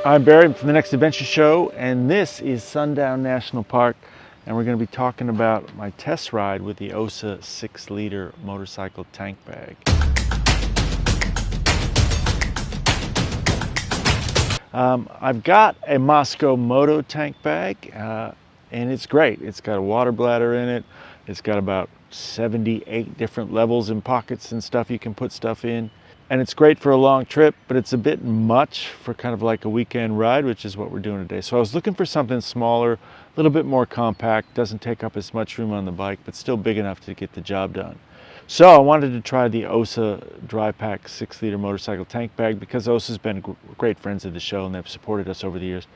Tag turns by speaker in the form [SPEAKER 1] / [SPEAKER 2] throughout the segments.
[SPEAKER 1] I'm Barry from the Next Adventure Show, and this is Sundown National Park, and we're going to be talking about my test ride with the Osah 6-liter motorcycle tank bag. I've got a Moscow Moto tank bag, and it's great. It's got a water bladder in it. It's got about 78 different levels and pockets and stuff you can put stuff in. And it's great for a long trip, but it's a bit much for kind of like a weekend ride, which is what we're doing today. So I was looking for something smaller, a little bit more compact, doesn't take up as much room on the bike, but still big enough to get the job done. So I wanted to try the Osah Dry Pack 6-liter motorcycle tank bag because Osah's been great friends of the show and they've supported us over the years.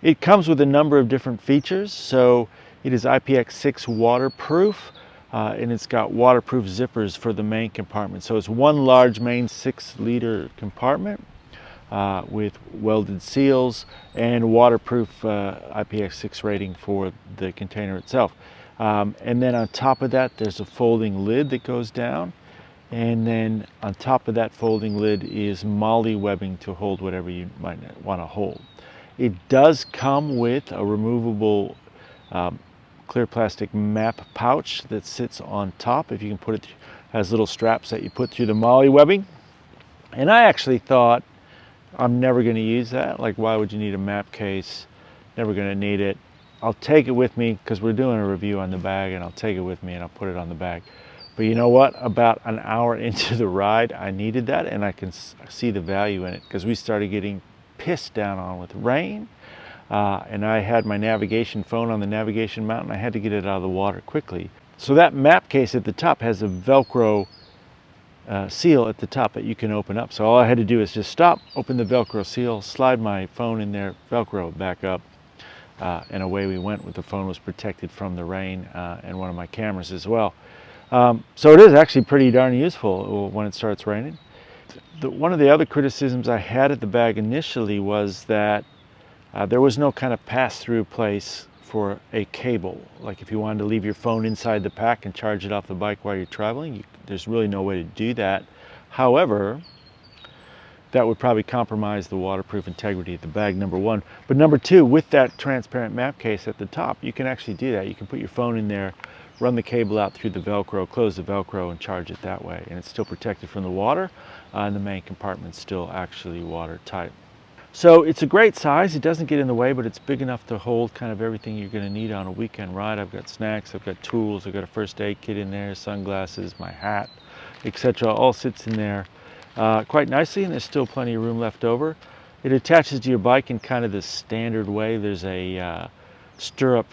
[SPEAKER 1] It comes with a number of different features. So it is IPX6 waterproof. And it's got waterproof zippers for the main compartment. So it's one large main 6-liter compartment with welded seals and waterproof IPX6 rating for the container itself. And then on top of that, there's a folding lid that goes down. And then on top of that folding lid is MOLLE webbing to hold whatever you might want to hold. It does come with a removable clear plastic map pouch that sits on top. If you can put it, has little straps that you put through the MOLLE webbing. And I actually thought, I'm never going to use that. Like, why would you need a map case? Never going to need it. I'll take it with me because we're doing a review on the bag, and I'll take it with me and I'll put it on the bag. But you know what? About an hour into the ride, I needed that, and I can see the value in it because we started getting pissed down on with rain. And I had my navigation phone on the navigation mount and I had to get it out of the water quickly. So that map case at the top has a Velcro seal at the top that you can open up. So all I had to do is just stop, open the Velcro seal, slide my phone in there, Velcro back up, and away we went. The phone was protected from the rain and one of my cameras as well. So it is actually pretty darn useful when it starts raining. One of the other criticisms I had at the bag initially was that there was no kind of pass-through place for a cable. Like if you wanted to leave your phone inside the pack and charge it off the bike while you're traveling, there's really no way to do that. However, that would probably compromise the waterproof integrity of the bag, number one. But number two, with that transparent map case at the top, you can actually do that. You can put your phone in there, run the cable out through the Velcro, close the Velcro, and charge it that way. And it's still protected from the water, and the main compartment's still actually watertight. So it's a great size. It doesn't get in the way, but it's big enough to hold kind of everything you're going to need on a weekend ride. I've got snacks, I've got tools, I've got a first aid kit in there, sunglasses, my hat, etc. All sits in there quite nicely, and there's still plenty of room left over. It attaches to your bike in kind of the standard way. There's a stirrup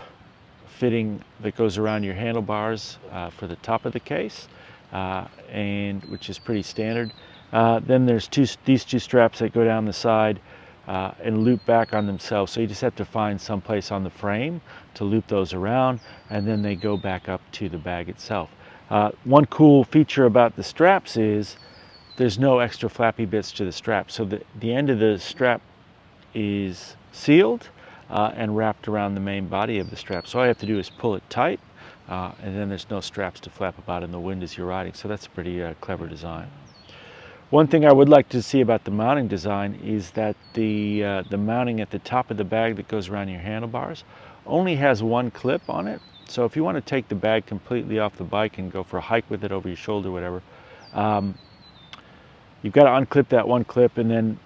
[SPEAKER 1] fitting that goes around your handlebars for the top of the case, and which is pretty standard. Then there's these two straps that go down the side and loop back on themselves. So you just have to find some place on the frame to loop those around, and then they go back up to the bag itself. One cool feature about the straps is there's no extra flappy bits to the strap. So the end of the strap is sealed and wrapped around the main body of the strap. So all you have to do is pull it tight, and then there's no straps to flap about in the wind as you're riding. So that's a pretty clever design. One thing I would like to see about the mounting design is that the mounting at the top of the bag that goes around your handlebars only has one clip on it. So if you want to take the bag completely off the bike and go for a hike with it over your shoulder, whatever, you've got to unclip that one clip and then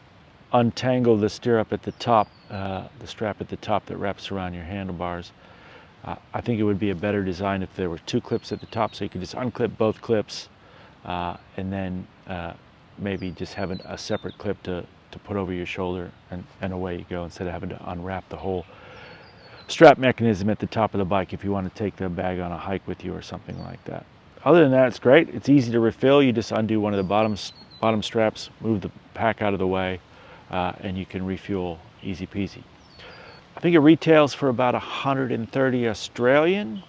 [SPEAKER 1] untangle the stirrup at the top, the strap at the top that wraps around your handlebars. I think it would be a better design if there were two clips at the top, so you could just unclip both clips and then maybe just having a separate clip to put over your shoulder, and away you go, instead of having to unwrap the whole strap mechanism at the top of the bike if you want to take the bag on a hike with you or something like that. Other than that, it's great. It's easy to refill. You just undo one of the bottom straps, move the pack out of the way, and you can refuel easy peasy. I think it retails for about 130 Australian,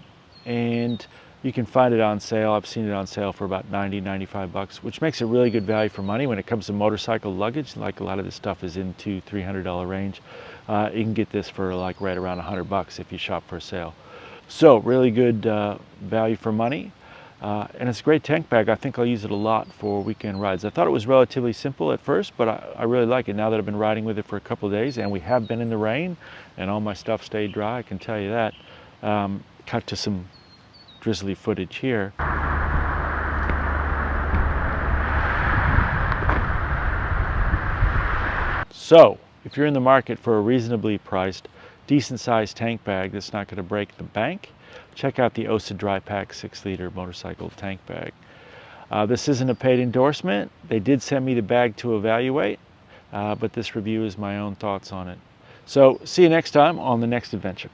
[SPEAKER 1] and you can find it on sale. I've seen it on sale for about 90-95 bucks, which makes it really good value for money when it comes to motorcycle luggage. Like a lot of this stuff is in $200-300 range. You can get this for like right around 100 bucks if you shop for a sale. So really good value for money. And it's a great tank bag. I think I'll use it a lot for weekend rides. I thought it was relatively simple at first, but I really like it now that I've been riding with it for a couple of days, and we have been in the rain and all my stuff stayed dry, I can tell you that. Cut to some drizzly footage here. So, if you're in the market for a reasonably priced, decent sized tank bag that's not going to break the bank, check out the Osah Dry Pack 6-liter motorcycle tank bag. This isn't a paid endorsement. They did send me the bag to evaluate, but this review is my own thoughts on it. So, see you next time on the next adventure.